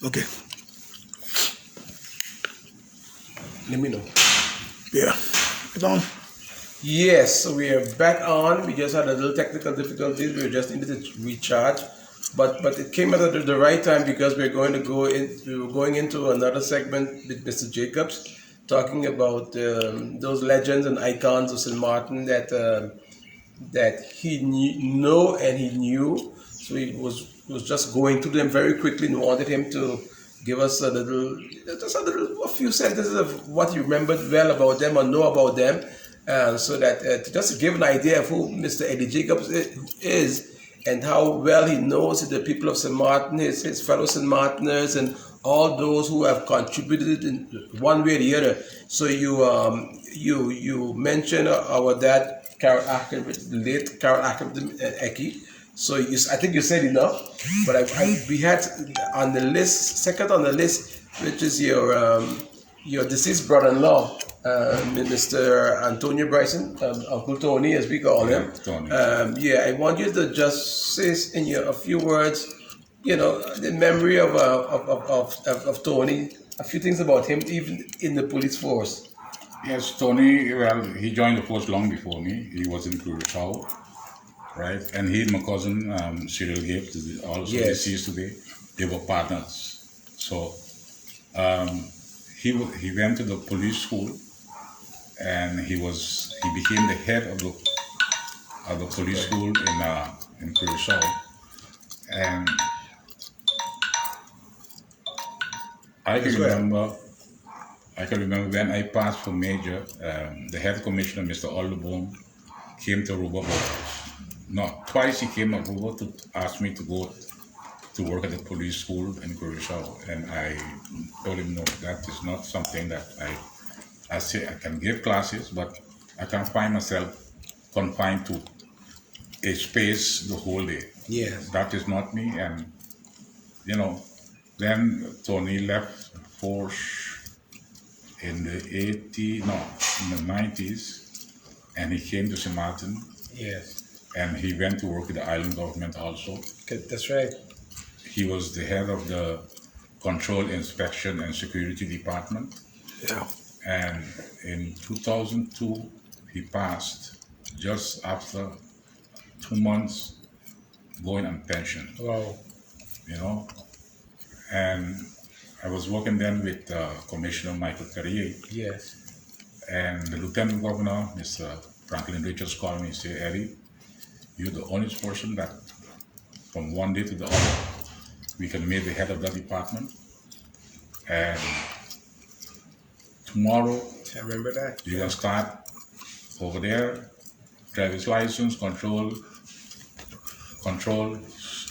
Okay. Let me know. Yeah. It's on. Yes, so we are back on. We just had a little technical difficulties. We just needed to recharge, but it came at the right time because we're going to go in. We were going into another segment with Mr. Jacobs, talking about those legends and icons of St. Martin that he know and he knew. So he was just going through them very quickly and wanted him to give us a few sentences of what he remembered well about them or know about them, so that to just give an idea of who Mr. Eddie Jacobs is and how well he knows the people of St. Martin, his fellow St. Martiners, and all those who have contributed in one way or the other. So you mentioned our dad, Carol Ackerman, the late Carol Ackerman Eki. So I think you said enough, but we had on the list, second on the list, which is your deceased brother-in-law, Mr. Antonio Bryson, Uncle Tony, as we call him. Tony. Yeah, I want you to just say a few words, the memory of Tony, a few things about him, even in the police force. Yes, Tony, well, he joined the force long before me. He was in Curacao, right? And he and my cousin, Cyril Gibbs, also Yes. deceased today, they were partners. So he went to the police school, and he became the head of the police school in Curacao. And I can remember when I passed for major, the head commissioner, Mr. Aldebon, came to Aruba. No, twice he came to Aruba to ask me to go to work at the police school in Curacao. And I told him, no, that is not something that I say I can give classes, but I can't find myself confined to a space the whole day. Yeah. That is not me. And, then Tony left force in the 90s, and he came to St. Martin, Yes. and he went to work with the island government also. Okay, that's right. He was the head of the Control, Inspection, and Security Department. Yeah. And in 2002, he passed just after 2 months going on pension. Wow. And I was working then with Commissioner Michael Carrier, Yes. and the Lieutenant Governor, Mr. Franklin Richards, called me and said, Eddie, you're the only person that from one day to the other, we can make the head of that department. And tomorrow, I remember that. you can start over there, driver's license, control,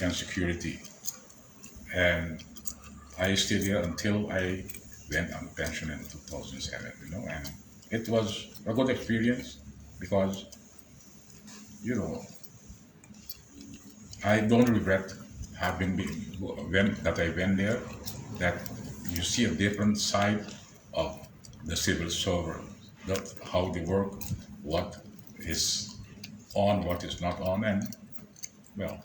and security. And I stayed there until I went on pension in 2007, and it was a good experience because, I don't regret having that I went there, that you see a different side of the civil servant, how they work, what is on, what is not on, and well.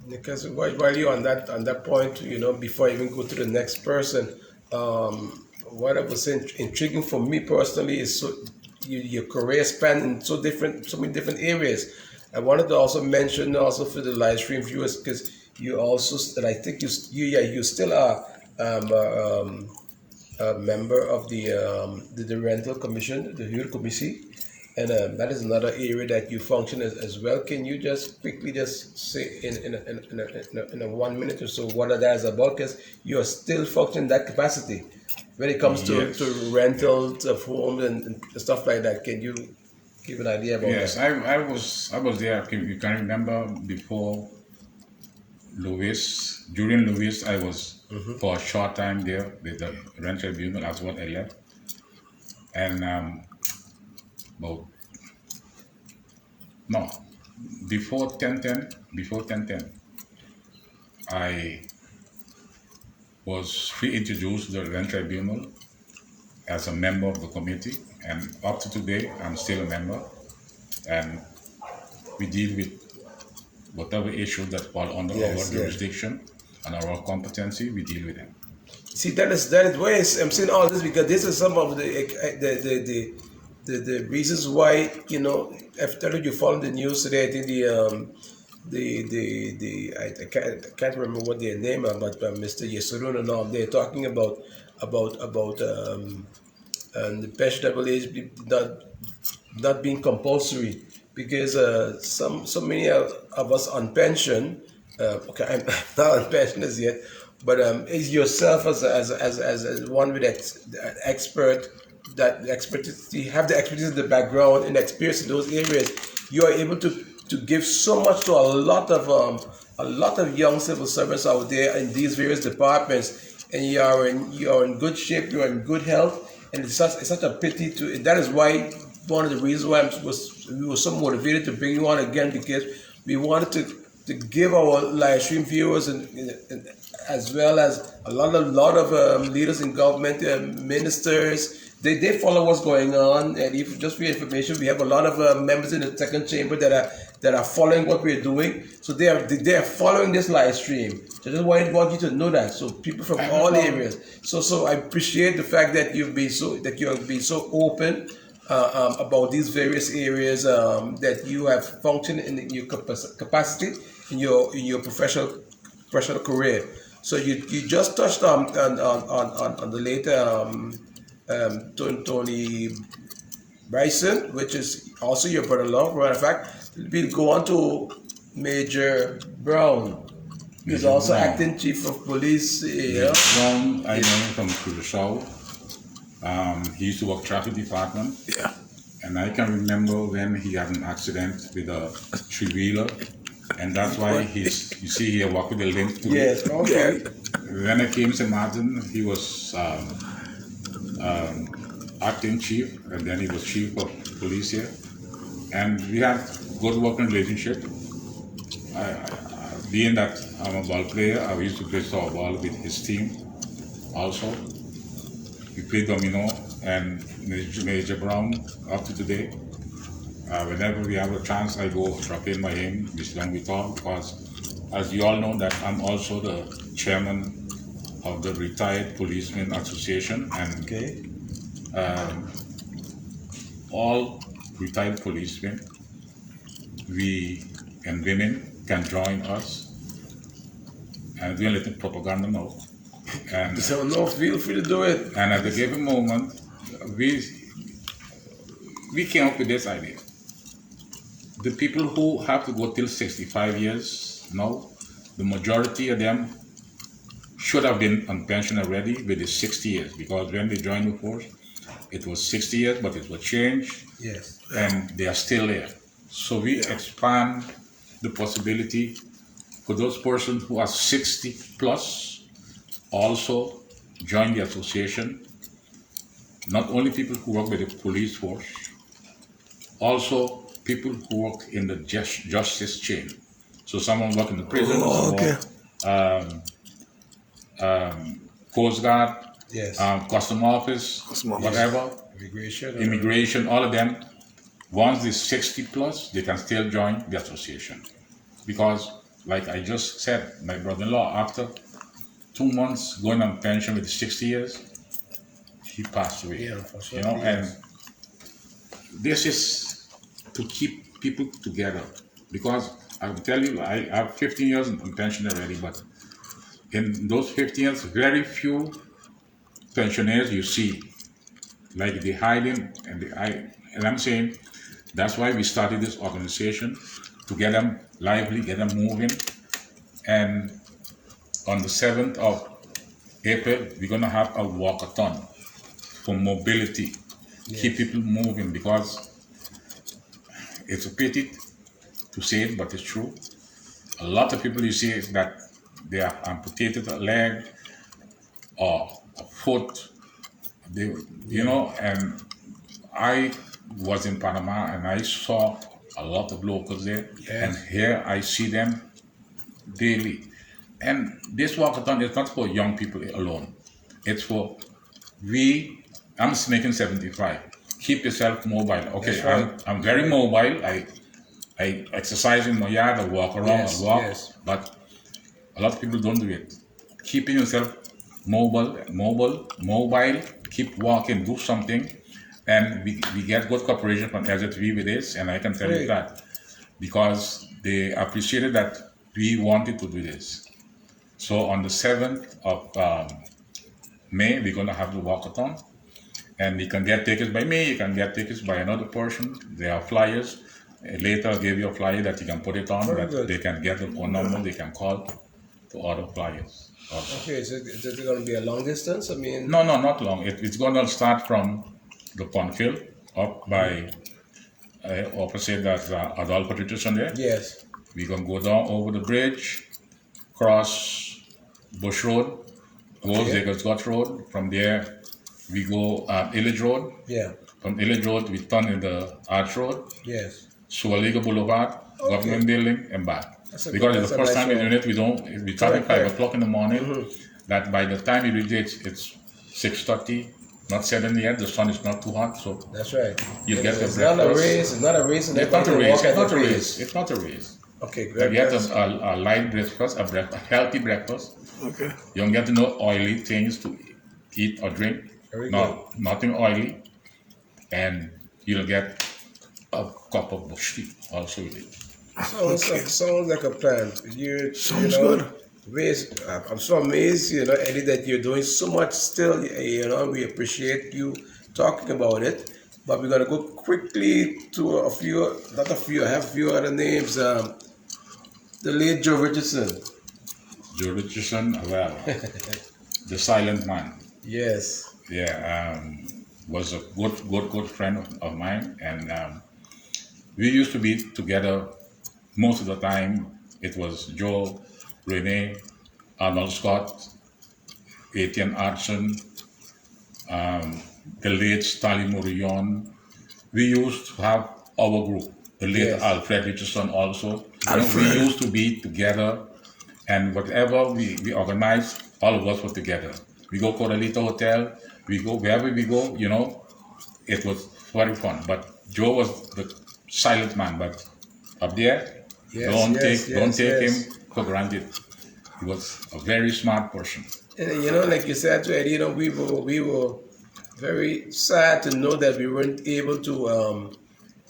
Because while you're on that point, before I even go to the next person, what I was intriguing for me personally is your career span in so many different areas. I wanted to also mention also for the live stream viewers, because you also, that I think you still are a member of the rental commission, the Huur Commissie. And that is another area that you function as well. Can you just quickly just say in a 1 minute or so what that is about? Because you are still functioning in that capacity when it comes Yes. to rentals of homes and stuff like that. Can you give an idea about Yes, that? I was there. You can remember before Louis. During Louis, I was for a short time there with the rent tribunal. That's what I left. And about no, before 1010, I was reintroduced to the rent tribunal as a member of the committee, and up to today, I'm still a member, and we deal with whatever issue that fall under Yes, our jurisdiction. and our competency, we deal with them. See, that is why I'm saying all this, because this is some of the reasons why, you know, after you follow the news today, I think I can't remember what their name are, but Mr. Yesurun and all, they're talking about the pensionable age not being compulsory, because so many of us on pension. Okay, I'm not on pension as yet, but is yourself as one with expert, that expertise, you have the expertise in the background and experience in those areas. You are able to give so much to a lot of young civil servants out there in these various departments, and you are in good shape, you are in good health, and it's such a pity to. That is why one of the reasons why we were so motivated to bring you on again, because we wanted to give our live stream viewers and as well as a lot of leaders in government, ministers. They follow what's going on, and if just for your information, we have a lot of members in the second chamber that are following what we're doing. So they are following this live stream. So I just want you to know that. So people from all areas. So I appreciate the fact that you have been so open about these various areas that you have functioned in your capacity in your professional career. So you just touched on the later Tony Bryson, which is also your brother-in-law. Matter of fact, we'll go on to Major Brown. He's also acting chief of police. Major Brown, I know him from Curacao. He used to work traffic department. Yeah. And I can remember when he had an accident with a three-wheeler, and that's why you see he walked with a limp to it. Yes, okay. When I came to Maarten, he was acting chief, and then he was chief of police here, and we had good working relationship. Being that I'm a ball player, I used to play softball with his team also. We played domino, and Major Brown, up to today, whenever we have a chance, I go drop in by him, we sit down, we talk, because as you all know that I'm also the chairman of the Retired Policemen Association, and all retired policemen and women can join us, and doing a little propaganda now. And So no, feel free to do it. And at the given moment, we came up with this idea. The people who have to go till 65 years now, the majority of them should have been on pension already with the 60 years, because when they joined the force, it was 60 years, but it was changed. Yes. And they are still there. So we expand the possibility for those persons who are 60 plus also join the association. Not only people who work with the police force, also people who work in the justice chain. So someone work in the prison, Coast Guard, Custom Office, whatever, immigration, all of them. Once they're 60 plus, they can still join the association. Because, like I just said, my brother-in-law, after 2 months going on pension with 60 years, he passed away. You know, and this is to keep people together. Because I will tell you, I have 15 years on pension already, but in those 15 years, very few pensioners you see, like they hiding, and I'm saying that's why we started this organization, to get them lively, get them moving. And on the 7th of April, we're going to have a walkathon for mobility, keep people moving, because it's a pity to say it, but it's true. A lot of people you see that they are amputated a leg or a foot, you know, and I was in Panama and I saw a lot of locals there, and here I see them daily. And this walkathon is not for young people alone. It's for I'm making 75. Keep yourself mobile. Okay, right. I'm very mobile. I exercise in my yard, I walk around, but A lot of people don't do it. Keeping yourself mobile, keep walking, do something. And we get good cooperation from LZV with this, and I can tell you that because they appreciated that we wanted to do this. So on the 7th of May, we're going to have the walkathon. And you can get tickets by me, you can get tickets by another person. There are flyers. Later, I'll give you a flyer that you can put it on, they can get the phone number, they can call to order flyers. Also. Okay, so is it going to be a long distance? I mean... No, not long. It's going to start from the pond field up by opposite that adult patrician there. Yes. We can go down over the bridge, cross Bush Road, go Zagos Scott Road. From there, we go Illage Road. Yeah. From Illage Road, we turn in the Arch Road. Yes. Sualiga Boulevard, Government Building, and back. Because it's the first time we do it, we start at 5 o'clock in the morning. That by the time we reach it, it's 6:30, not 7 yet. The sun is not too hot, so that's right. You get the breakfast. Not a race. It's not a race. It's not a race. It's not a race. It's not a race. Okay, great. You get a light breakfast, a healthy breakfast. Okay. You don't get no oily things to eat or drink. Nothing oily, and you'll get a cup of bush tea also with it. Sounds like a plan. Sounds good. I'm so amazed, Eddie, that you're doing so much still. We appreciate you talking about it. But we're gonna go quickly to I have a few other names. The late Joe Richardson. Joe Richardson, well, the silent man. Yes. Yeah, was a good friend of mine, and we used to be together most of the time. It was Joe, Rene, Arnold Scott, Etienne Arson, the late Stalin Morillon. We used to have our group. The late Alfred Richardson also. We used to be together, and whatever we organized, all of us were together. We go Coralito Hotel, we go wherever we go, it was very fun. But Joe was the silent man, but up there, don't take him for granted. He was a very smart person. And like you said to Eddie, we were very sad to know that we weren't able to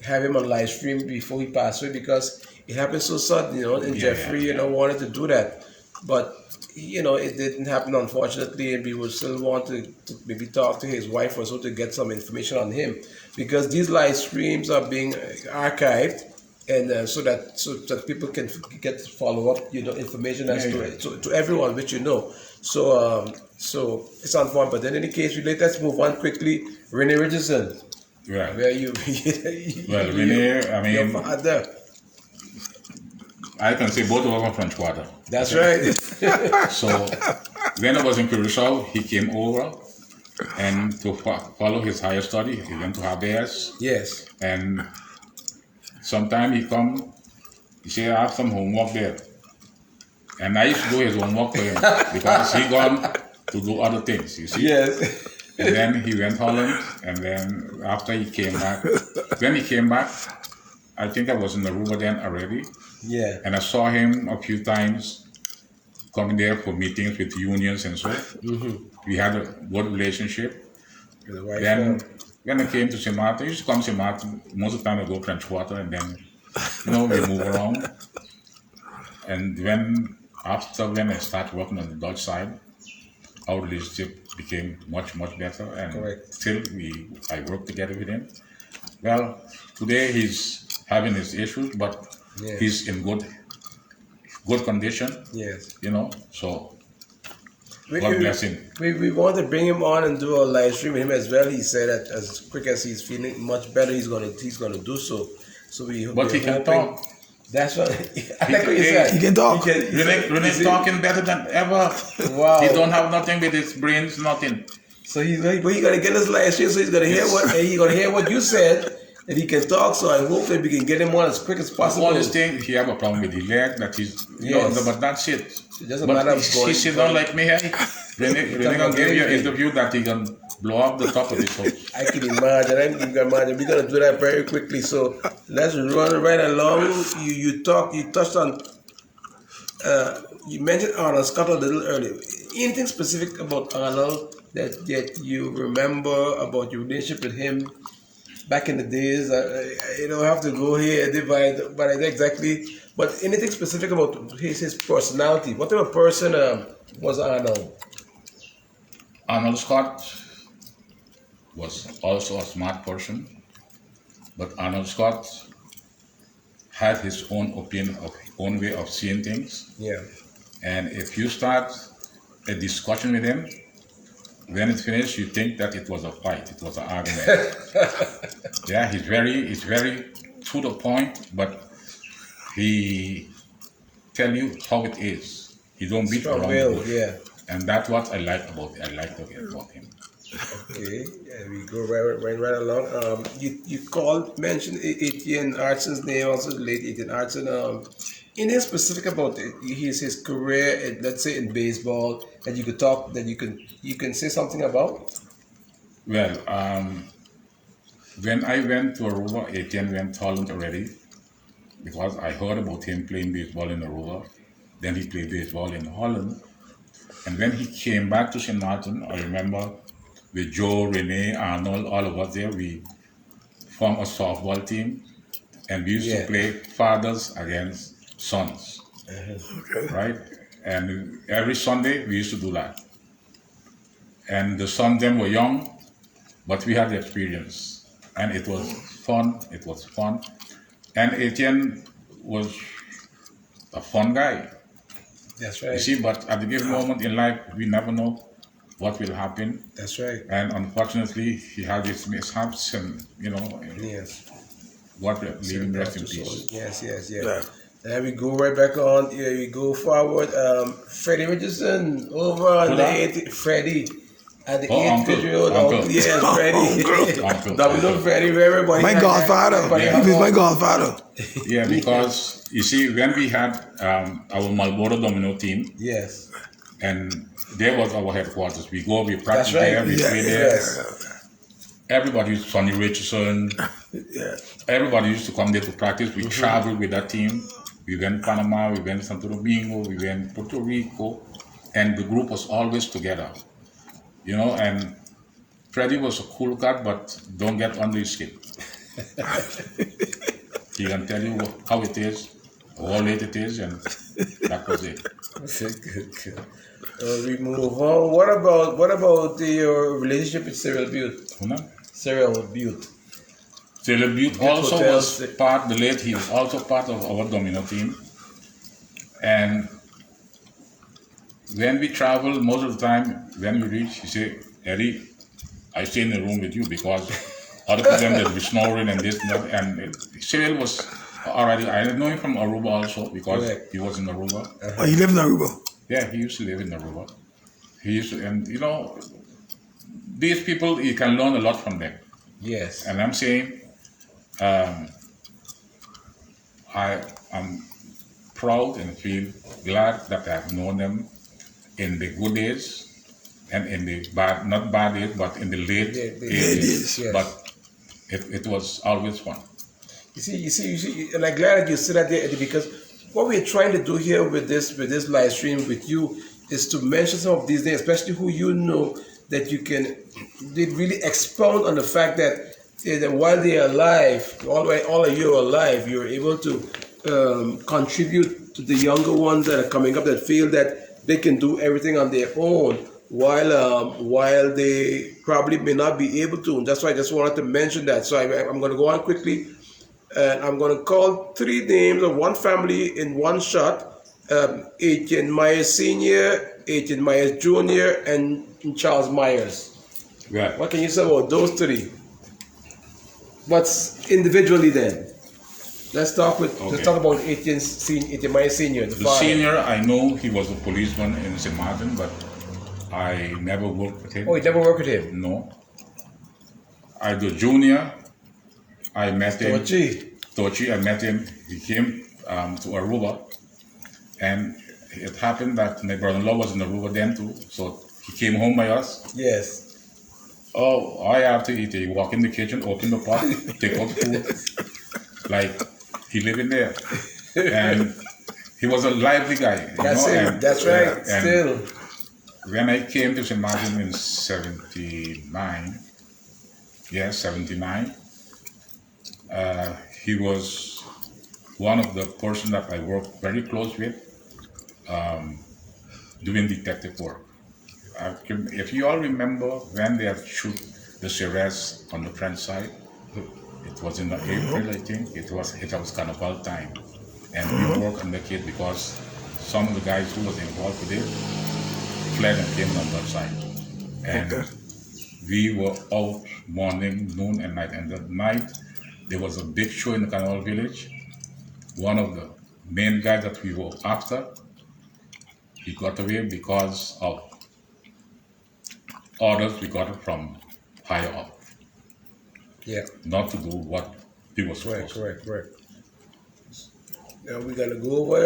have him on live stream before he passed away, because it happened so sudden, and Jeffrey, wanted to do that. But it didn't happen, unfortunately, and we would still want to maybe talk to his wife or so to get some information on him, because these live streams are being archived, and so that people can get follow up, information as to everyone, which So it's unfortunate. But in any case, let's move on quickly. Rene Richardson. Yeah. Where you? Well, Rene, I mean, your father. I can say both of us are French Quarter. That's right. So when I was in Curacao, he came over, and to follow his higher study, he went to Habers. Yes. And sometime he come, he say, I have some homework there. And I used to do his homework for him because he gone to do other things, you see. Yes. And then he went Holland, and then after he came back, I think I was in Aruba then already. Yeah. And I saw him a few times coming there for meetings with unions and so. Mm-hmm. We had a good relationship. Then when I came to St. Maarten, I used to come to St. Maarten. Most of the time I go French Quarter, and then we move around. And when I started working on the Dutch side, our relationship became much better, and still I work together with him. Well, today he's having his issues, but he's in good condition. Yes. So God bless him. We want to bring him on and do a live stream with him as well. He said that as quick as he's feeling much better, he's gonna do so. So But he can talk. That's what I like what you said. He can talk. Rene's talking better than ever. Wow. He don't have nothing with his brains, nothing. So he's gonna get his live stream, so he's gonna hear what you said, and he can talk. So I hope that we can get him on as quick as possible. All this thing, he have a problem with his leg, that he's but that's it. It doesn't matter. He sit down like me, hey. Rene gonna give you an interview that he can blow up the top of his house. I can imagine. We're gonna do that very quickly. So let's run right along. You touched on You mentioned Arnold Scott a little earlier. Anything specific about Arnold that you remember about your relationship with him back in the days? You don't have to go here by exactly, but anything specific about his personality? What type of person was Arnold? Arnold Scott was also a smart person, but Arnold Scott had his own opinion, of his own way of seeing things. Yeah. And if you start a discussion with him, when it's finished, you think that it was a fight, it was an argument. Yeah, he's very to the point, but he tell you how it is. He don't beat Strong around the will, bush. yeah. And that's what I like about him. Okay, yeah, we go right along. You mentioned Etienne Artson's name, also the late Etienne Artson. Anything specific about his career, let's say in baseball, that you could talk, that you can say something about? Well, when I went to Aruba, Etienne went Holland already because I heard about him playing baseball in Aruba. Then he played baseball in Holland. And when he came back to St. Maarten, I remember with Joe, Rene, Arnold, all of us there, we formed a softball team and we used to play fathers against sons, right? And every Sunday we used to do that. And the sons them were young, but we had the experience. And it was fun, And Etienne was a fun guy. That's right. You see, but at the given moment in life, we never know what will happen. That's right. And unfortunately, he had his mishaps, and Yes. God leave him rest in peace. Yes. And we go right back on. Yeah, we go forward. Freddie Richardson over on the 80. Freddie. At the 8th year Uncle. Yes, Freddie. Uncle. Domino Freddie, everybody. My godfather. He was my godfather. Yeah, because you see, when we had our Marlboro Domino team, yes, and there was our headquarters. We practice right. there, we play there. Everybody, Sonny Richardson, everybody used to come there to practice. We traveled with that team. We went Panama, we went Santo Domingo, we went Puerto Rico, and the group was always together. And Freddie was a cool cat, but don't get under his skin. He can tell you how it is, how late it is, and that was it. Good. We move on. What about your relationship with Cyril Butte? Cyril Butte. Cyril Butte also was part. He was also part of our Domino team, and when we travel, most of the time, when we reach, he say, Eddie, I stay in the room with you because other people that be snoring and this and that. And Cyril was already, I know him from Aruba also because he was in Aruba. Oh, he lived in Aruba? Yeah, he used to live in Aruba. And these people, you can learn a lot from them. Yes. And I'm saying, I am proud and feel glad that I've known them in the good days and in the bad, not bad days, but in the late days. Yes. But it was always fun. You see, and I'm glad that you said that there, Eddie, because what we're trying to do here with this live stream with you is to mention some of these names, especially who you know that they really expound on the fact that while they are alive, all of you are alive, you're able to contribute to the younger ones that are coming up that feel that they can do everything on their own while they probably may not be able to. And that's why I just wanted to mention that. So I'm going to go on quickly. And I'm going to call 3 names of one family in one shot. Etienne Myers Sr., Etienne Myers Jr., and Charles Myers. Yeah. What can you say about those 3? But individually then. Let's talk about Etienne Myers Sr., the father. Senior, I know he was a policeman in St. Maarten, but I never worked with him. Oh, you never worked with him? No. The junior, I met him. Tochi, I met him. He came to Aruba, and it happened that my brother-in-law was in Aruba then too, so he came home by us. Yes. Oh, I have to eat. You walk in the kitchen, open the pot, take out the food. Like he lived in there. And he was a lively guy. That's it. And, That's right. and Still. when I came to St. Maarten in 79, yes, 79, he was one of the person that I worked very close with, doing detective work. If you all remember when they had shoot the Ceres on the French side, it was in the April, I think. It was Carnival time, and we worked on the case because some of the guys who was involved with it fled and came on that side, and we were out morning, noon, and night. And at night there was a big show in the Carnival Village. One of the main guys that we were after, he got away because of orders we got from higher up. Yeah. Not to do what he was supposed to. Correct. Now we gotta go over.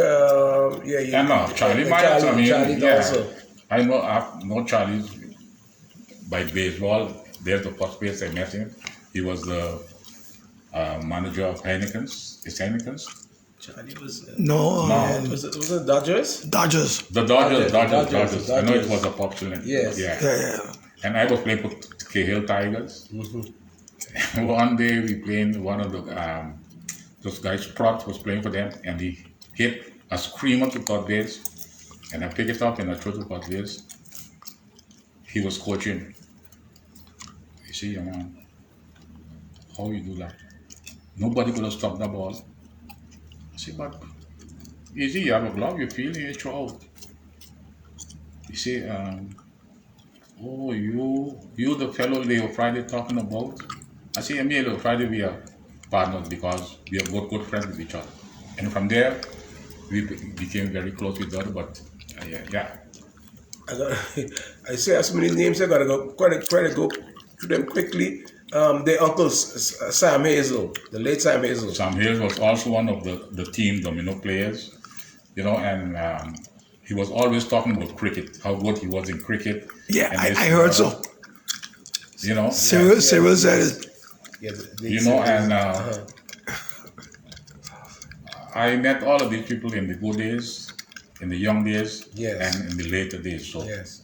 Charlie Myers. I mean, Charlie also. I know Charlie by baseball. There's the first place I met him. He was the manager of Heineken's. Is Heineken's? Charlie was. No. Was it Dodgers? Dodgers. The Dodgers. I know it was a popular. Yes. Yeah. And I was playing for Cahill Tigers. One day we played one of the those guys, Prot was playing for them, and he hit a screamer to third base, and I picked it up and I threw it to third base. He was coaching. You see, young man, how you do that? Nobody could have stopped the ball. I see, but easy, you have a glove, you feel it, you throw out. You see, oh, you the fellow Leo Friday talking about. I say, me and Leo Friday, we are partners because we are both good friends with each other. And from there, we became very close with each other, but yeah. I say so many names, I gotta go, try to go through them quickly. Their uncle, Sam Hazel, the late Sam Hazel. Sam Hazel was also one of the team domino players, and he was always talking about cricket, how good he was in cricket. Yeah, I heard so. Cyril said it. I met all of these people in the good days, in the young days, yes, and in the later days. So. Yes.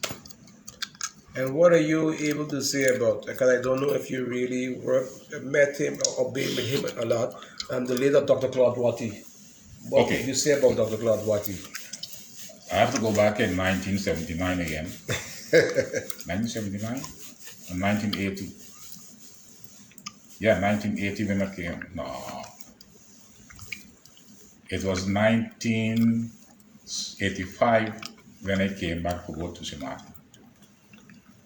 And what are you able to say about? Because I don't know if you really met him or been with him a lot. The later Dr. Claude Watty. What can you say about Dr. Claude Watty? I have to go back in 1979 again. 1979 or 1980. Yeah, 1980 when I came. No. It was 1985 when I came back to go to St. Maarten.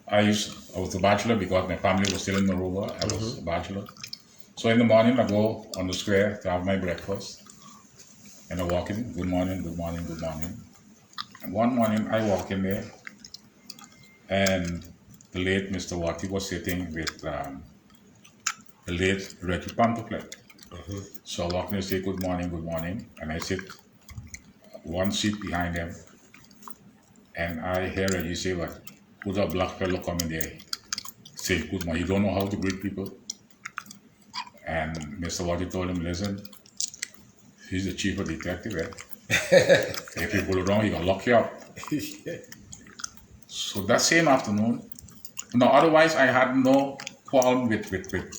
I was a bachelor because my family was still in Naroba. I was a bachelor. So in the morning, I go on the square to have my breakfast. And I walk in, good morning. And one morning, I walk in there, and the late Mr. Watty was sitting with the late Reggie Pantoflet. So I walk in and say, good morning, and I sit one seat behind them, and I hear Reggie say, what? Who's a black fellow coming there? Say, good morning, you don't know how to greet people? And Mr. Watty told him, listen, he's the chief of detective, eh? If you go wrong, he gonna lock you up. So that same afternoon, no, otherwise I had no quarrel with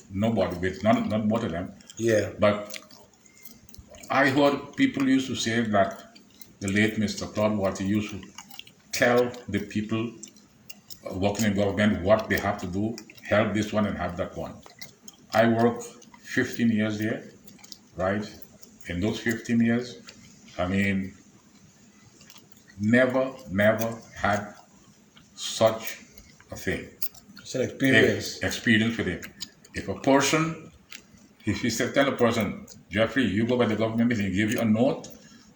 nobody, with not both of them. Yeah. But I heard people used to say that the late Mr. Claude Watty used to tell the people working in government what they have to do, help this one and help that one. I worked 15 years there, right? In those 15 years, I mean, never had such a thing. It's an experience. Experience with it. If you tell a person, Jeffrey, you go by the government meeting, give you a note,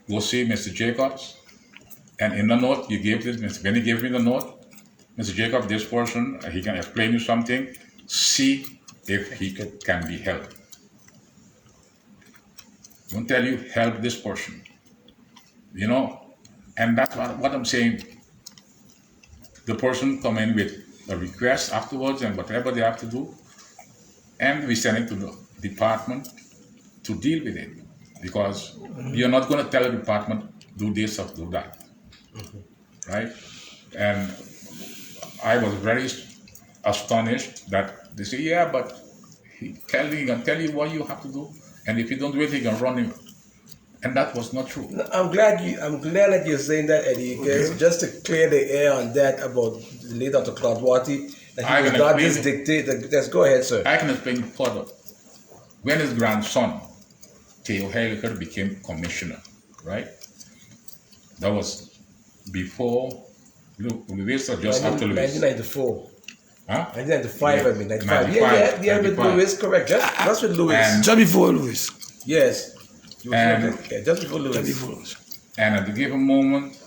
go see Mr. Jacobs, and in the note you give this, when he gave me the note, Mr. Jacobs, this person, he can explain you something, see if he can be helped. Don't tell you, help this person. And that's what I'm saying. The person come in with a request afterwards and whatever they have to do, and we send it to the department to deal with it. Because you're not going to tell a department do this or do that, right? And I was very astonished that they say, yeah, but he can tell you what you have to do, and if you don't do it, he can run you. And that was not true. No, I'm glad that you're saying that, Eddie, because Okay. just to clear the air on that about the late Dr. Claudwati, that I he was can not explain this it. dictator. Let's go ahead, sir. I can explain further. When his grandson, Theo Heiliger, became commissioner, right? That was before Louis or just after Louis? 1994. Huh? 1995, Yeah, I mean. 95. 95, Yeah, with 95. Louis, correct. Just with Louis. And- Just before Louis. Yes. You were And- correct. Yeah, just before Louis. Just before Louis. And at the given moment,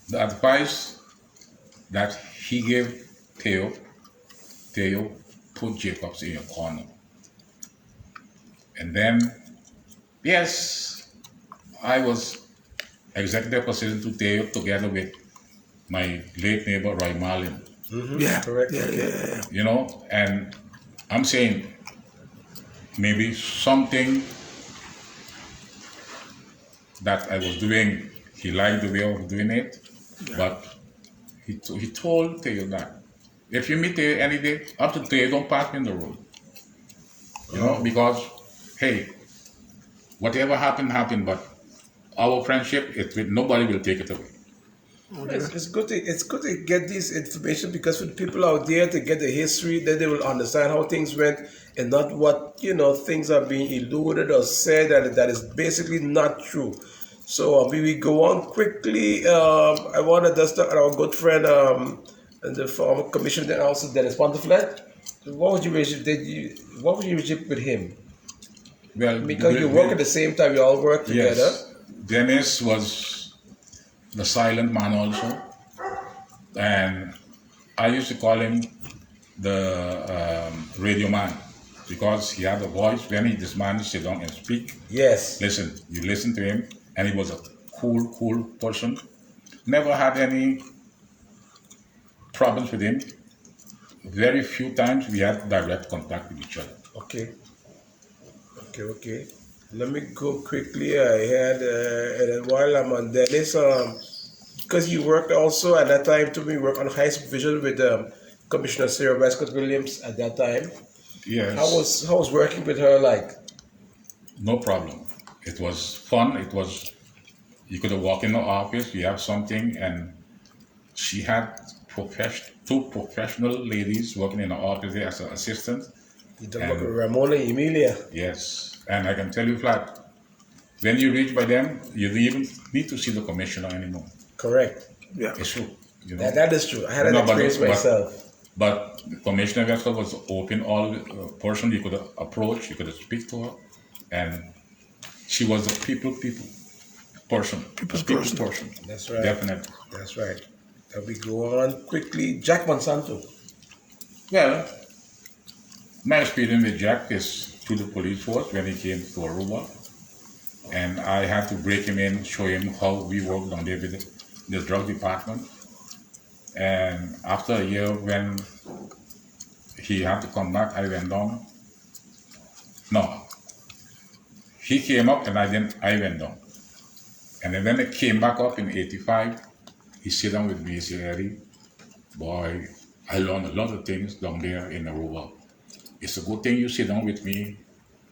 the advice that he gave Theo put Jacobs in a corner. And then, yes, I was executive assistant to Theo together with my late neighbor Roy Marlin, Yeah. Correct. Yeah. you know, and I'm saying maybe something that I was doing, he liked the way of doing it, but he told Theo that if you meet Theo any day, up to Theo, don't pass me in the road. You know, because, hey, whatever happened, but our friendship, nobody will take it away. It's good to get this information because for the people out there to get the history, then they will understand how things went and not what things are being eluded or said that is basically not true. So we go on quickly. I want to just talk to our good friend and the former commissioner also Dennis Ponteflet. What would you relationship with him? Well, Because you work at the same time, you all work together. Yes, Dennis was the silent man also, and I used to call him the radio man because he had a voice. When this man sit down and speak, Yes. you listen to him, and he was a cool person. Never had any problems with him. Very few times we had direct contact with each other. Okay. Let me go quickly ahead. And while I'm on Dennis, because you worked also at that time to me work on high supervision with Commissioner Sarah Westcott Williams at that time. Yes. How was working with her like? No problem. It was fun. You could walk in the office, you have something, and she had two professional ladies working in the office there as an assistant. You talk about Ramona and Emilia. Yes, and I can tell you flat, when you reach by them, you don't even need to see the commissioner anymore. Correct. Yeah. It's true. You know? That is true. I had an No, but- experience but- myself. But Commissioner Westcott was open, all person you could approach, you could speak to her, and she was a people person. People's People person. That's right. Definitely. That's right. We go on quickly. Jack Monsanto. Well, my experience with Jack is through the police force when he came to Aruba, and I had to break him in, show him how we worked on there with the drug department. And after a year, when he had to come back, I went down. No, he came up and I went down. And then when I came back up in '85, he sat down with me. He said, "Eddie, boy, I learned a lot of things down there in Aruba. It's a good thing you sit down with me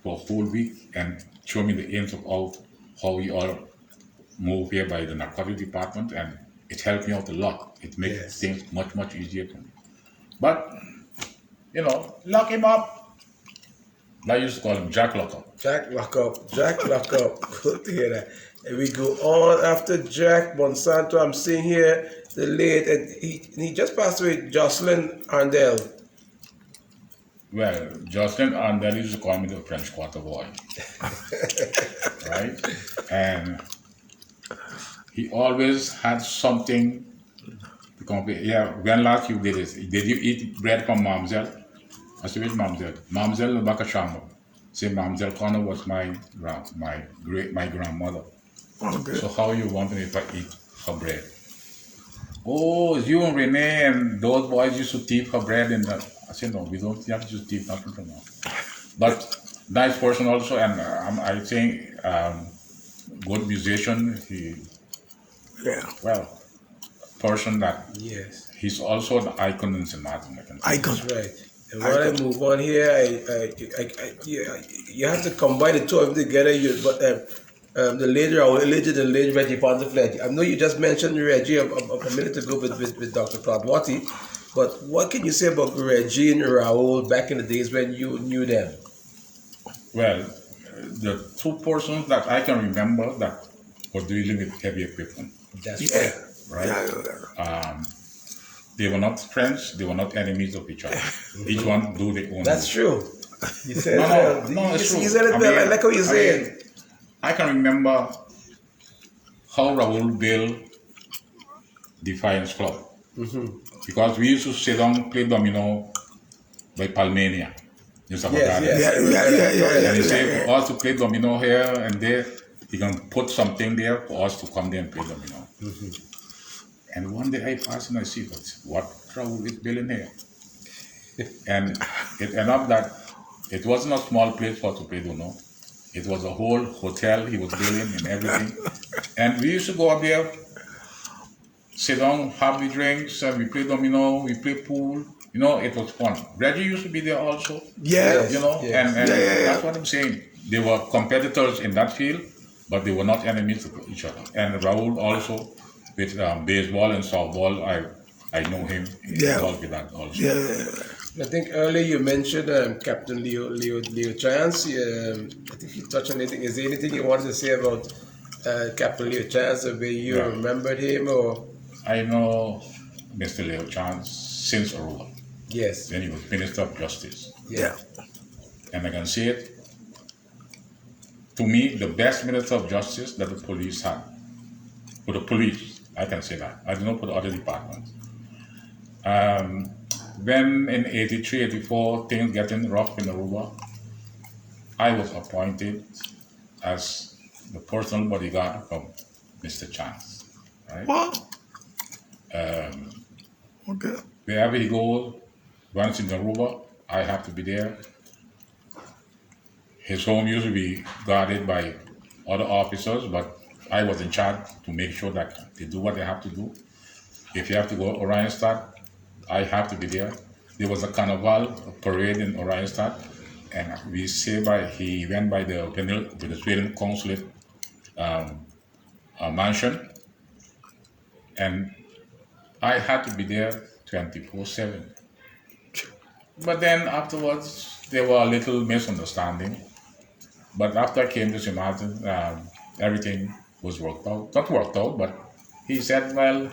for a whole week and show me the ins and outs, how we all move here by the narcotic department, and it helped me out a lot. It makes Yes. things much easier to me. But, lock him up. I used to call him Jack Lockup. Jack Lockup. Good to hear that. And we go on after Jack Monsanto. I'm seeing here the late, and he just passed away, Jocelyn Arndell. Well, Jocelyn Arndell used to call me the French Quarter Boy. Right? And he always had something to compare. Yeah, when last you did this, did you eat bread from Mamselle? I said, which Mamselle? Mamselle Bakashango. Say Mamselle Connor was my grandmother. Okay. So how you want me if I eat her bread? Oh, you and Renee and those boys used to thief her bread in the. I said, no, we don't have to thief nothing from her. But nice person also, and I think good musician. Yeah. Well, person that Yes. he's also an icon in St. Martin. I can say. Icon. That's right. And when I move on here, you have to combine the two of them together. The lady, our legend, and lady Reggie Pontiflex. I know you just mentioned Reggie a minute ago with Dr. Claude Watty, but what can you say about Reggie and Raoul back in the days when you knew them? Well, the two persons that I can remember that were dealing with heavy equipment, That's Yeah. right? Yeah. They were not friends, they were not enemies of each other. Each one do their own. That's true. You said No, it's true. You said it well. I like what you said. I can remember how Raoul built Defiance Club. Because we used to sit down, play domino by Palmania. Yes, And he said for us to play domino here and there, he can put something there for us to come there and play domino. And one day I passed and I see what Raoul is building here. And it ended up that it wasn't a small place for us to play domino. It was a whole hotel he was building and everything. And we used to go up there, sit down, have the drinks, and we play domino, we play pool. You know, it was fun. Reggie used to be there also. Yeah. You know, and that's what I'm saying. They were competitors in that field, but they were not enemies of each other. And Raoul also, with baseball and softball, I know him. He's involved with that also. Yeah. I think earlier you mentioned Captain Leo Chance. I think you touched on anything. Is there anything you wanted to say about Captain Leo Chance, the way you remembered him, or? I know Mr. Leo Chance since Aruba. Yes. When he was Minister of Justice. Yeah. And I can say it, to me, the best Minister of Justice that the police had. For the police, I can say that. I don't know for the other departments. When in 83, 84, things getting rough in Aruba, I was appointed as the personal bodyguard from Mr. Chance. Right? Wow. Okay. Wherever he goes, once in Aruba, I have to be there. His home used to be guarded by other officers, but I was in charge to make sure that they do what they have to do. If you have to go Orionstadt, I have to be there. There was a carnival a parade in Orionstadt, and he went by the Venezuelan consulate mansion, and I had to be there 24/7. But then afterwards, there were a little misunderstanding. But after I came to St. Maarten, everything was worked out. Not worked out, but he said, well,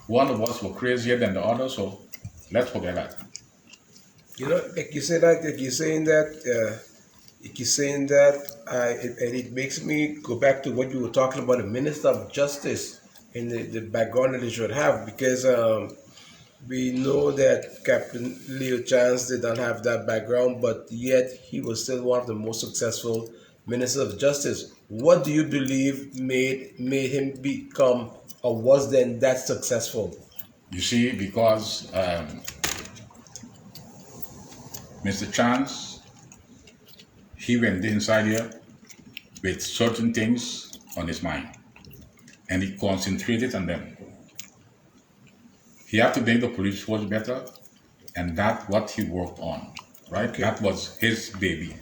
one of us were crazier than the other, so let's forget that. You know, like you said that, like you're saying that, and it makes me go back to what you were talking about, the Minister of Justice and the background that he should have, because we know that Captain Leo Chance did not have that background, but yet he was still one of the most successful ministers of justice. What do you believe made him become or was then that successful? You see, because Mr. Chance, he went inside here with certain things on his mind, and he concentrated on them. He had to make the police force better, and that's what he worked on, right? Okay. That was his baby.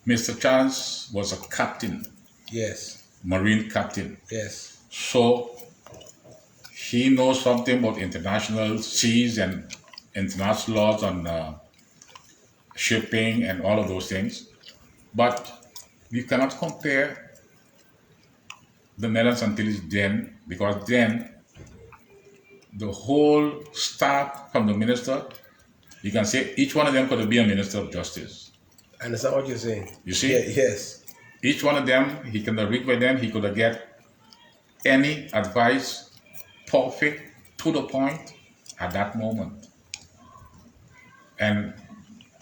Mr. Chance was a captain. Yes. Marine captain. Yes. So he knows something about international seas and international laws on shipping and all of those things. But you cannot compare the Netherlands until it's then, because then the whole staff from the minister, you can say each one of them could be a minister of justice. I understand what you're saying. You see? Yeah, yes. Each one of them, he can read by them, he could get any advice, perfect, to the point, at that moment. And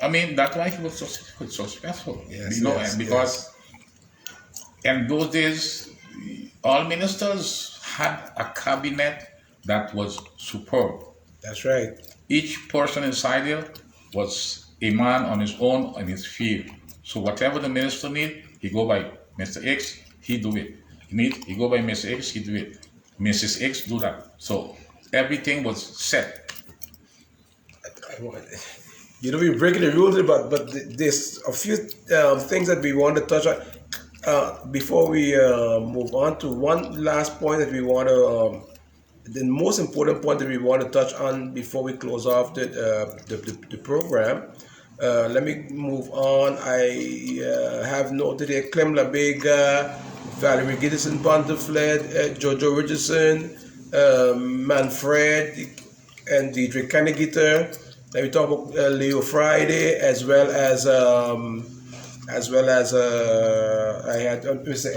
I mean, that's why he was so successful. Yes, you know, yes, and because in those days, all ministers had a cabinet that was superb. That's right. Each person inside here was a man on his own in his field. So whatever the minister need, he go by Mr. X, he do it. He go by Mr. X, he do it. Mrs. X do that. So everything was set. You know, we're breaking the rules, but there's a few things that we want to touch on before we move on to one last point that we want to. The most important point that we want to touch on before we close off the program. Let me move on. I have noted here Clem Labega, Valerie Giddison Pontefled, Jojo Richardson, Manfred, and Dietrich Kennegitter. Then we talk about Leo Friday, as well as I had Mr.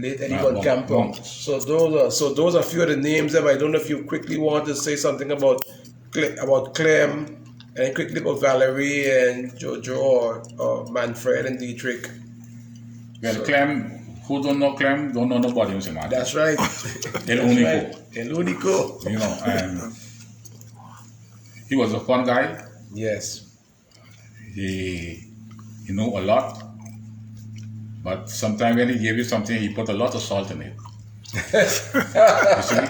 late Eddie Von Campo. So those are a few of the names. I don't know if you quickly want to say something about Clem, and quickly about Valerie and Jojo or Manfred and Dietrich. Well, so, Clem, who don't know Clem, don't know nobody in Maarten. That's right. El Único. El Único. You know, and he was a fun guy. Yes. He knew a lot, but sometimes when he gave you something, he put a lot of salt in it. You see?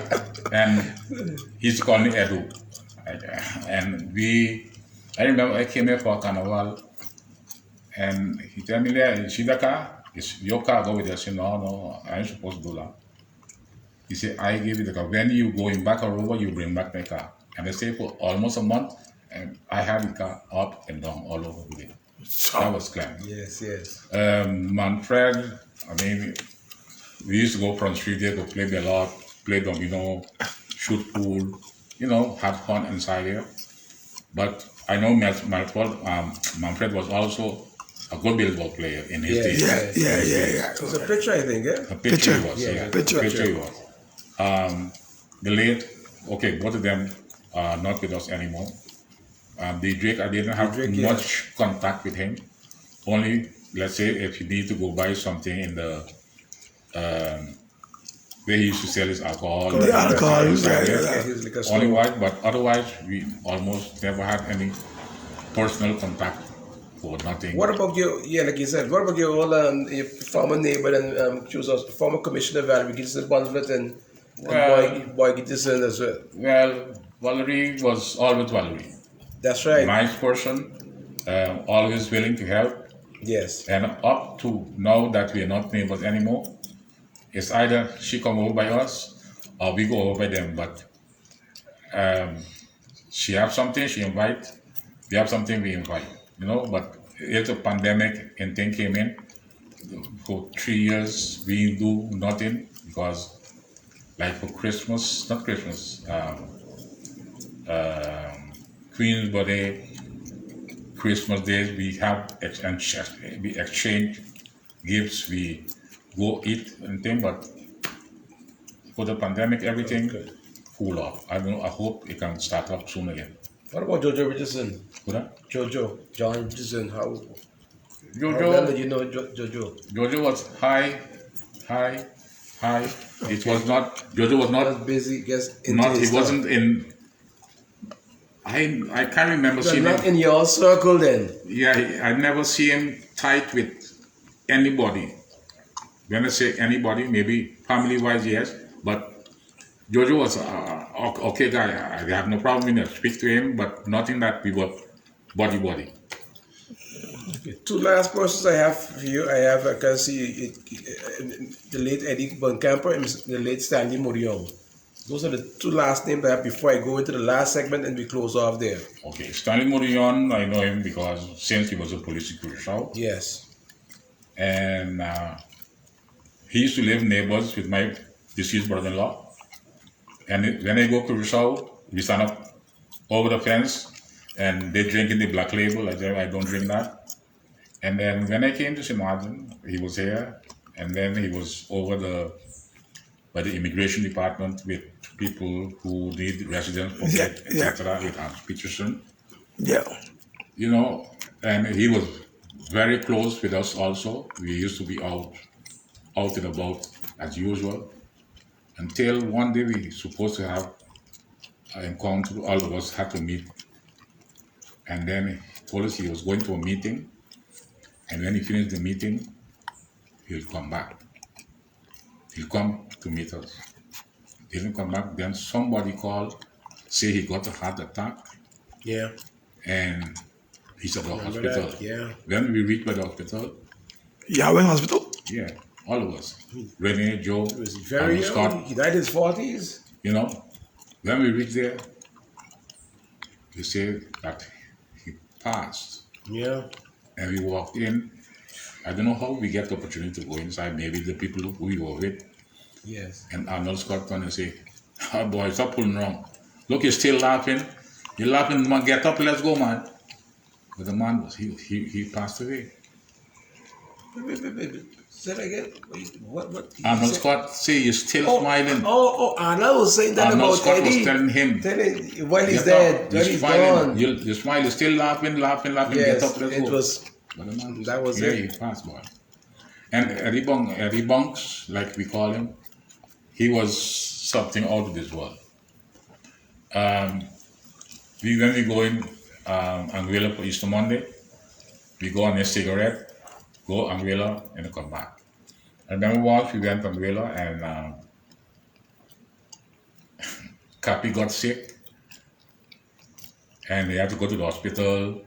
And he's called me Edu. And I remember I came here for Carnival, and he told me, "You see the car? It's your car, go with it." I said, no, I ain't supposed to do that. He said, I give you the car. When you going back or over, you bring back my car. And I stayed for almost a month, and I had the car up and down all over with it. That was Clem. Yes. Manfred, I mean, we used to go from street there to play ballot, play domino, shoot pool, have fun inside here. But I know Manfred was also a good baseball player in his day. Yeah. It was a pitcher, I think, yeah? A pitcher he was, yeah. Pitcher he was. The late, both of them are not with us anymore. Dietrich, I didn't have much contact with him. Only, let's say, if you need to go buy something in the where he used to sell his alcohol. The alcohol, Only white, but otherwise, we almost never had any personal contact for nothing. What about like you said, what about your old your former neighbor and she was also former commissioner Valerie Giddison Pontefled and Boy Giddison as well? Well, Valerie was always Valerie. That's right. Nice person, always willing to help. Yes. And up to now that we are not neighbors anymore, it's either she come over by us or we go over by them. But she have something, she invite. We have something, we invite. But if the pandemic and thing came in, for 3 years we do nothing because, like for Christmas, not Christmas, Queen's birthday, Christmas days, we exchange gifts, we go eat and thing. But for the pandemic, everything cool off. I hope it can start up soon again. What about Jojo Richardson? Jojo, John Richardson, how well did you know Jojo? Jojo was high. It was not, Jojo was not... He was busy, he wasn't in... I can't remember seeing him... not in your circle then? Yeah, I never see him tight with anybody. When I say anybody, maybe family-wise, yes, but Jojo was okay guy. I have no problem with speak to him, but nothing that we were body. Okay. Two last persons I have for you. I can see the late Eddie Von Camper and the late Stanley Morion. Those are the two last names I have before I go into the last segment and we close off there. Okay, Stanley Morion, I know him because since he was a police security. Yes. And he used to live neighbors with my deceased brother-in-law. And when I go to Curacao, we stand up over the fence and they drink in the black label. I said, I don't drink that. And then when I came to Maarten, he was here. And then he was over by the immigration department with people who need residence permit, etc. with Hans Peterson. Yeah. And he was very close with us also. We used to be out and about as usual. Until one day we supposed to have an encounter, all of us had to meet. And then he told us he was going to a meeting. And when he finished the meeting, he'll come back. He'll come to meet us. He didn't come back. Then somebody called, say he got a heart attack, Yeah. and he's at the Remember hospital. that? Yeah. When we reached the hospital, Yahweh Hospital? yeah, all of us, Renee, Joe, He was very and young. Scott, He died in his 40s. you know, when we reached there, they said that he passed. Yeah. And we walked in. I don't know how we get the opportunity to go inside. Maybe the people who we were with. Yes. And Arnold Scott turned and say, "Oh boy, stop pulling wrong. Look, you're still laughing. You're laughing, man. Get up, let's go, man." But the man was he passed away. Wait. Say that again. Wait, what? Arnold Scott say you're still smiling. Arnold was saying that Arnold about Scott Eddie. was telling him, When he's "Get up. dead, when You're he's smiling. gone. You smile. You're still laughing. Yes, Get up, let's it go." was. But the man That was yeah, it. he passed, boy. And Eddie Bunks, like we call him, he was something out of this world. When we go in Anguilla for Easter Monday, we go on a cigarette, go Anguilla, and come back. I remember once we went to Anguilla and Cappy got sick, and they had to go to the hospital,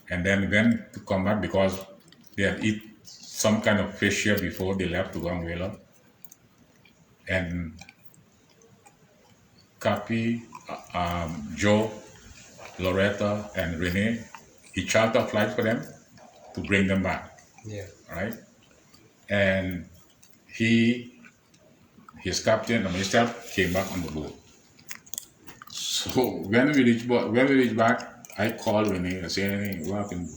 and then when to come back because they had eat some kind of fish here before they left to go Anguilla. And Cappy, Joe, Loretta, and Renee, he chartered a flight for them to bring them back, Yeah. right? And his captain and myself came back on the boat. So when we reached back, I called Renee. I said, "What happened?"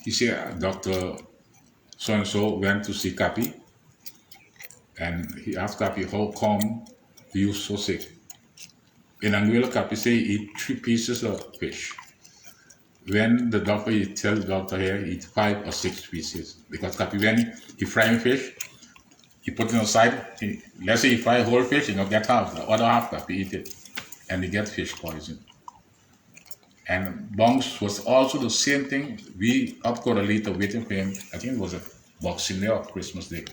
He said, "Dr. So-and-so went to see Cappy, and he asked Cappy, how come you so sick?" In Anguilla, Cappy say he eat 3 pieces of fish. When the doctor, he tells the doctor here, he eat 5 or 6 pieces. Because Cappy, when he frying fish, he put it aside. Let's say he fry whole fish, he not get half. The other half, Cappy eat it. And he get fish poison. And Bunks was also the same thing. We up got a later waiting for him. I think it was a Boxing Day or Christmas Day.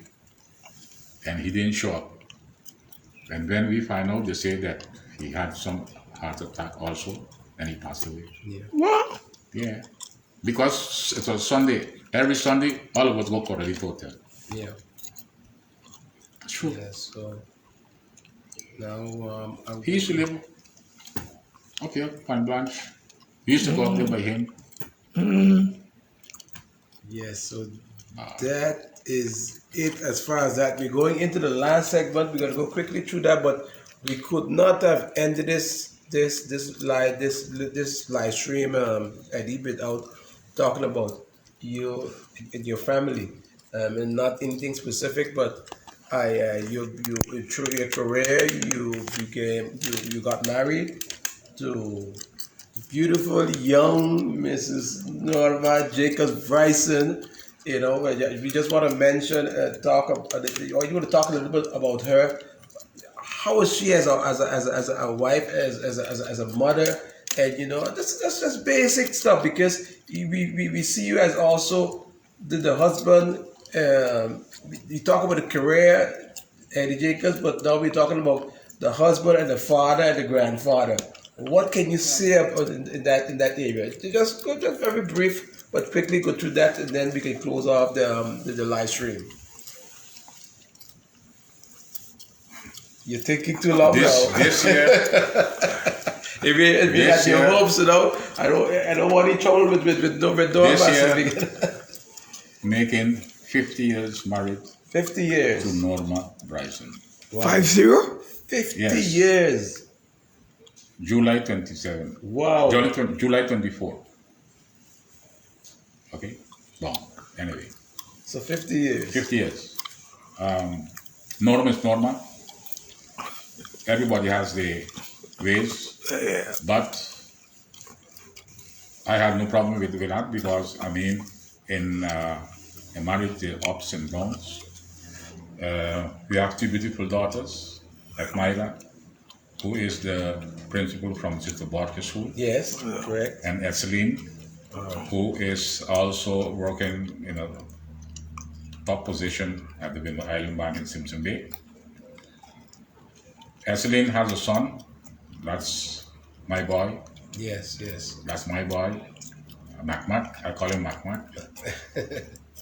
And he didn't show up. And when we find out, they say that he had some heart attack also, and he passed away. Yeah. What? Yeah. Because it was Sunday. Every Sunday, all of us go to the hotel. Yeah. True. Yeah. So now He used to live, okay, Point Blanche. We used to go up there by him. yes. So that is it as far as that. We're going into the last segment. We're gonna go quickly through that, but we could not have ended this live stream Eddie without talking about you and your family, and not anything specific, but through your career you got married to beautiful young Mrs. Norma Jacobs Bryson. You know, we just want to mention, or you want to talk a little bit about her. How is she as a wife, as a mother, and you know, that's just basic stuff, because we see you as also the husband. We talk about the career, Eddie Jacobs, but now we're talking about the husband and the father and the grandfather. What can you say about in that area? Just very brief, but quickly go through that, and then we can close off the live stream. You're taking too long now. This year, If we had your hopes, you know, I don't want any trouble with this year, making 50 years married 50 years. to Norma Bryson. Wow. 50? 50 Yes. years. July 27. Wow. July 24. Okay? Long. Anyway, So 50 years. 50 years. Norma is Norma. Everybody has their ways, Yeah. but I have no problem with that, because I mean, in marriage, there are ups and downs. We have 2 beautiful daughters, like Myra, who is the principal from Sister Barker School, Yes, correct. and Esseline, who is also working in a top position at the Window Island Bank in Simpson Bay. Esseline has a son, that's my boy, Yes, yes. that's my boy, Macmac, I call him Macmac.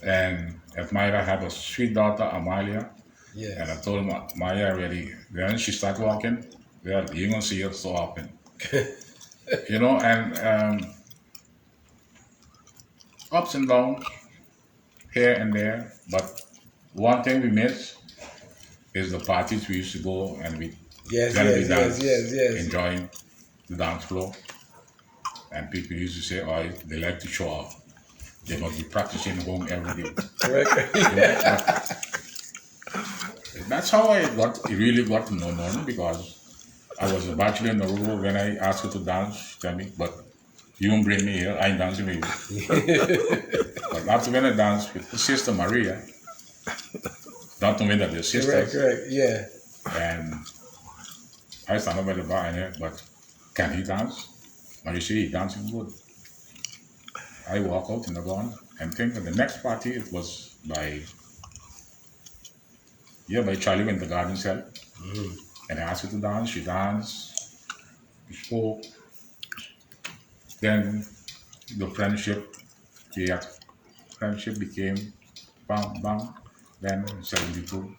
And Elmira had a sweet daughter, Amalia, and I Yes. told Maya already, when she start walking, well, you're gonna see her so often. And ups and downs here and there, but one thing we miss is the parties we used to go and we Yes, then we yes, yes, dance, yes, yes. enjoying the dance floor. And people used to say, oh, they like to show off. They must be practicing home every day. Correct. That's how I really got to know Norman, because I was a bachelor in the room. When I asked her to dance, she told me, but you won't bring me here, I ain't dancing with you. But after when I danced with his sister Maria, not to me that they're sisters, Correct, yeah. and I stand up by the bar and I, but can he dance? And you see, he dancing good. I walk out in the garden and think of the next party, it was by Charlie in the garden cell. And I asked her to dance, she danced, we spoke. Then the friendship became bam bam. Then 72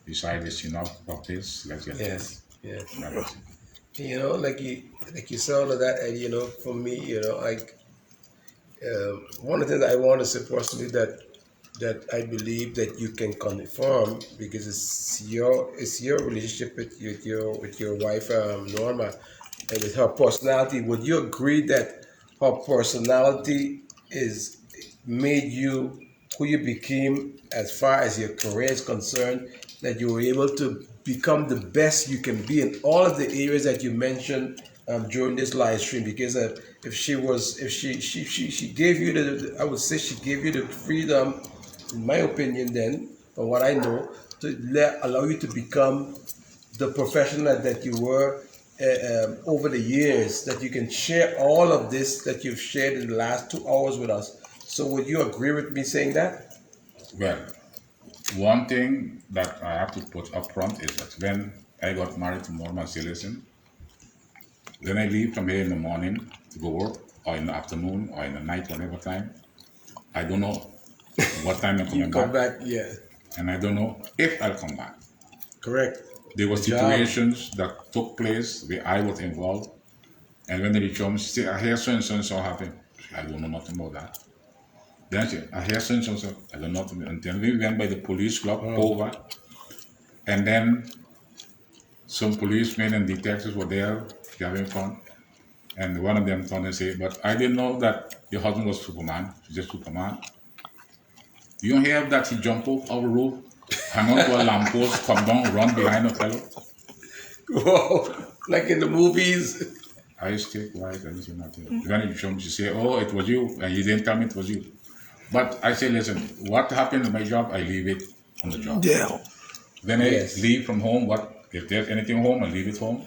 decided enough of this, let's get Yes, yes. that was it. Like you said all of that, and for me, one of the things I want to say personally that I believe that you can confirm, because it's your relationship with your wife, Norma, and with her personality. Would you agree that her personality is made you who you became as far as your career is concerned? That you were able to become the best you can be in all of the areas that you mentioned during this live stream, because if she gave you I would say she gave you the freedom, in my opinion, then from what I know, to allow you to become the professional that you were over the years, that you can share all of this that you've shared in the last 2 hours with us. So would you agree with me saying that? Well, one thing that I have to put up front is that when I got married to Norma Silison, when I leave from here in the morning to go work, or in the afternoon, or in the night, whatever time, I don't know what time I'm You coming come back, back, yeah. and I don't know if I'll come back. Correct. There were The job. situations that took place where I was involved, and when they reach home, she say, I hear so and so and so happened. I don't know nothing about that. Then she, I hear so and so and so. I don't know nothing. Until we went by the police club over, and then some policemen and detectives were there having fun. And one of them turned and said, but I didn't know that your husband was Superman. He's just Superman. You don't hear that he jumped off our roof, hang on to a lamppost, come down, run behind a fellow. Whoa. Like in the movies. I stay quiet and say nothing. When you show me, she say, oh, it was you, and you didn't tell me it was you. But I say, listen, what happened in my job, I leave it on the job. Yeah. When I Yes. leave from home, if there's anything home, I leave it home.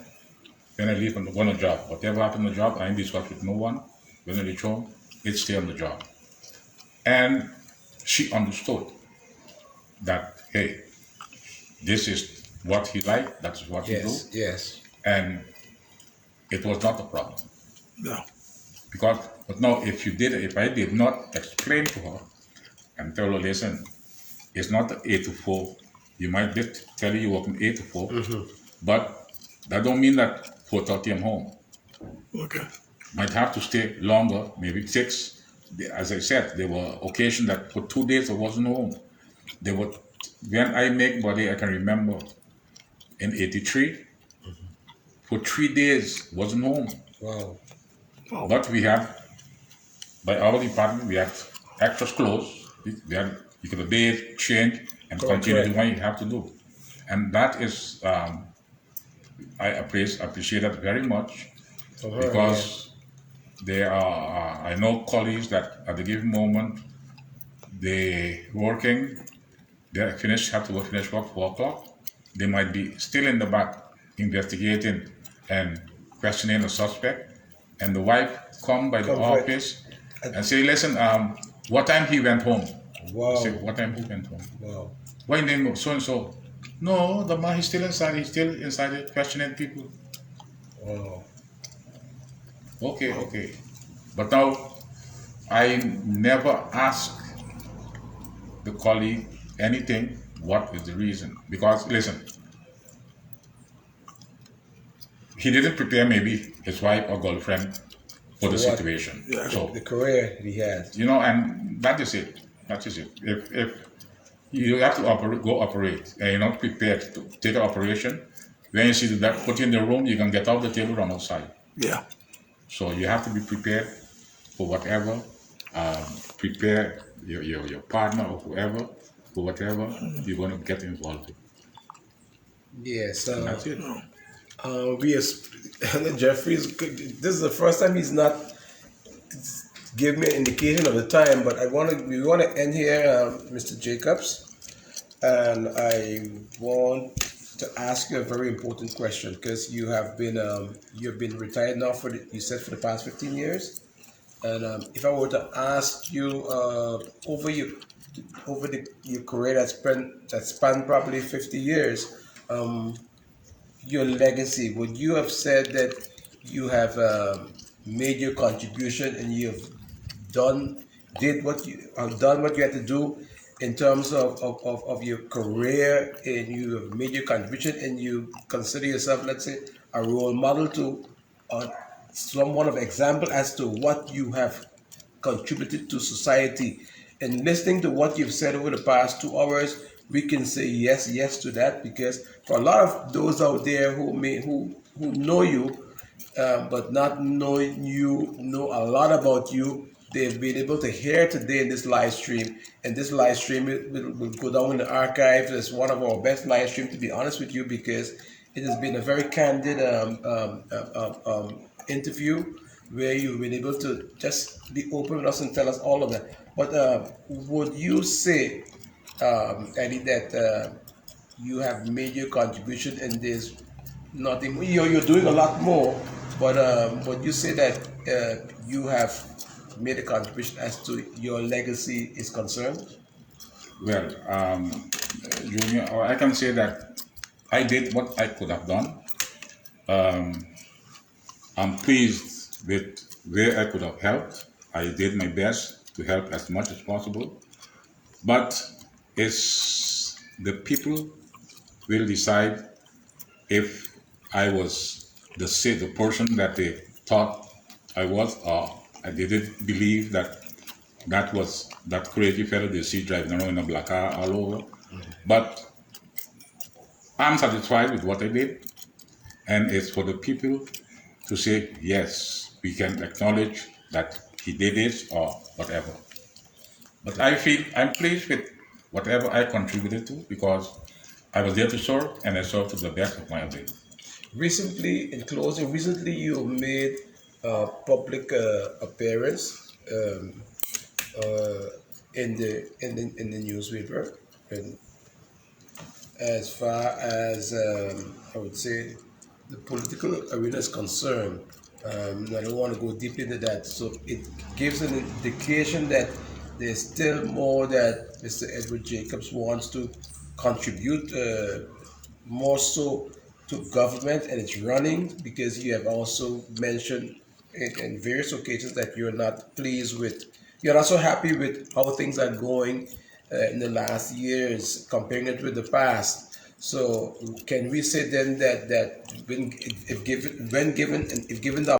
When I leave on the job, whatever happened on the job, I ain't discuss with no one. When I reach home, it stay on the job. And she understood that, hey, this is what he liked, that's what he do. Yes, yes. And it was not a problem. No. But now if I did not explain to her and tell her, listen, it's not 8 to 4. You might just tell you work from 8 to 4, but that don't mean that 4:30 I'm home. Okay. Might have to stay longer, maybe 6. As I said, there were occasions that for 2 days I wasn't home. When I make body, I can remember in 83, for 3 days wasn't home. Wow. Oh. But we had, by our department, we had extra clothes. You could bathe, change, and continue doing what you have to do. And that is, I appreciate that very much, because there are, I know colleagues that at the given moment, they working, they have to go finish work 4 o'clock. They might be still in the back investigating and questioning the suspect, and the wife come by the office and say, listen, what time he went home? Wow. I say, what time he went home? Wow. Why didn't know? So and so. No, the man, he's still inside. He's still inside it, questioning people. Wow. Okay, okay. But now, I never ask the colleague anything. What is the reason? Because, listen, he didn't prepare maybe his wife or girlfriend for the what? situation. Yeah. So, The career he has. you know, and that is it. That is it. If you have to operate, and you're not prepared to take an operation, when you see that put you in the room, you can get off the table, run outside. Yeah. So you have to be prepared for whatever. Prepare your partner or whoever for whatever you're going to get involved with. Yes. And that's it. We are, Jeffrey's. This is the first time he's not give me an indication of the time, but we want to end here, Mr. Jacobs, and I want to ask you a very important question because you've been retired now you said for the past 15 years, and if I were to ask you over your career that spanned probably 50 years, your legacy, would you have said that you have made your contribution and you've done done what you had to do in terms of your career, and you have made your contribution and you consider yourself, let's say, a role model to someone of example as to what you have contributed to society? And listening to what you've said over the past 2 hours, we can say yes to that, because for a lot of those out there who know you, but not knowing you, know a lot about you, they've been able to hear today in this live stream. And this live stream will go down in the archives as one of our best live streams, to be honest with you, because it has been a very candid interview where you've been able to just be open with us and tell us all of that. But would you say, Eddie, that you have made your contribution and there's nothing, you're doing a lot more, but you say that you have made a contribution as to your legacy is concerned? Well, Junior, or I can say that I did what I could have done. I'm pleased with where I could have helped. I did my best to help as much as possible. But it's the people will decide if I was the person that they thought I was, or I didn't believe that crazy fellow they see driving around in a black car all over. But I'm satisfied with what I did, and it's for the people to say, yes, we can acknowledge that he did this or whatever. But I feel I'm pleased with whatever I contributed to, because I was there to serve, and I served to the best of my ability. Recently, in closing, recently you made a public appearance in the newspaper, and as far as I would say the political arena is concerned, I don't want to go deep into that. So it gives an indication that there's still more that Mr. Edward Jacobs wants to contribute, more so to government and its running, because you have also mentioned in various occasions that you're not so happy with how things are going in the last years, comparing it with the past. So can we say then that when given the